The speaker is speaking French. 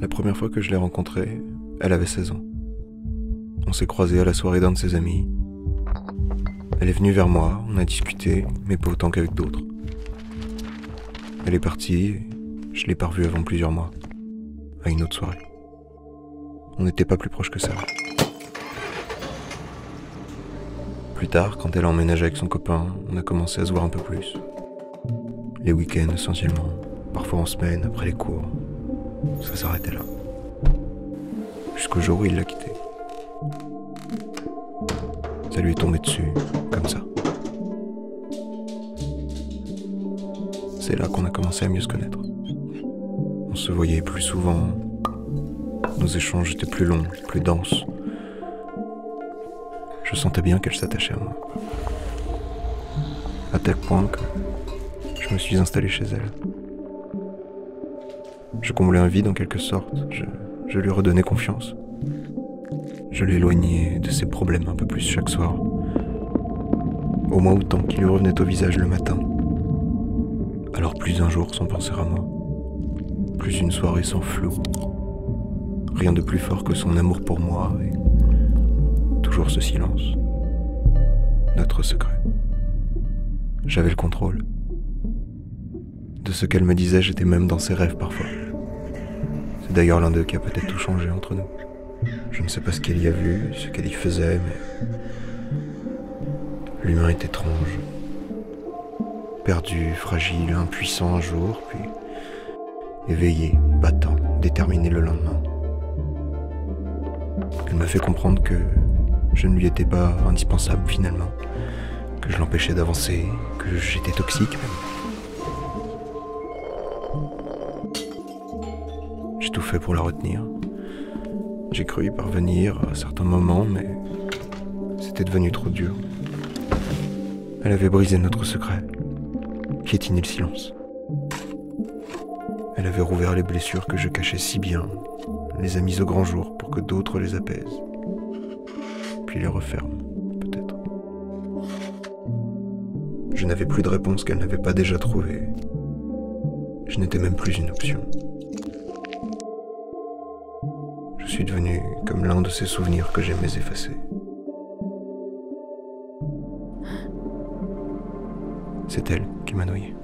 La première fois que je l'ai rencontrée, elle avait 16 ans. On s'est croisés à la soirée d'un de ses amis. Elle est venue vers moi, on a discuté, mais pas autant qu'avec d'autres. Elle est partie, et je l'ai pas revue avant plusieurs mois, à une autre soirée. On n'était pas plus proches que ça. Plus tard, quand elle a emménagé avec son copain, on a commencé à se voir un peu plus. Les week-ends essentiellement, parfois en semaine, après les cours. Ça s'arrêtait là. Jusqu'au jour où il l'a quittée. Ça lui est tombé dessus, comme ça. C'est là qu'on a commencé à mieux se connaître. On se voyait plus souvent. Nos échanges étaient plus longs, plus denses. Je sentais bien qu'elle s'attachait à moi. À tel point que je me suis installé chez elle. Je comblais un vide en quelque sorte. Je lui redonnais confiance. Je l'éloignais de ses problèmes un peu plus chaque soir. Au moins autant qu'il lui revenait au visage le matin. Alors plus un jour sans penser à moi. Plus une soirée sans flou. Rien de plus fort que son amour pour moi et toujours ce silence. Notre secret. J'avais le contrôle. De ce qu'elle me disait, j'étais même dans ses rêves parfois. C'est d'ailleurs l'un d'eux qui a peut-être tout changé entre nous. Je ne sais pas ce qu'elle y a vu, ce qu'elle y faisait, mais l'humain est étrange. Perdu, fragile, impuissant un jour, puis éveillé, battant, déterminé le lendemain. Elle m'a fait comprendre que je ne lui étais pas indispensable finalement, que je l'empêchais d'avancer, que j'étais toxique même. J'ai tout fait pour la retenir. J'ai cru y parvenir à certains moments, mais c'était devenu trop dur. Elle avait brisé notre secret, piétiné le silence. Elle avait rouvert les blessures que je cachais si bien, les a mises au grand jour pour que d'autres les apaisent, puis les referment, peut-être. Je n'avais plus de réponse qu'elle n'avait pas déjà trouvée. Je n'étais même plus une option. Je suis devenu comme l'un de ces souvenirs que j'aimais effacer. C'est elle qui m'a noyé.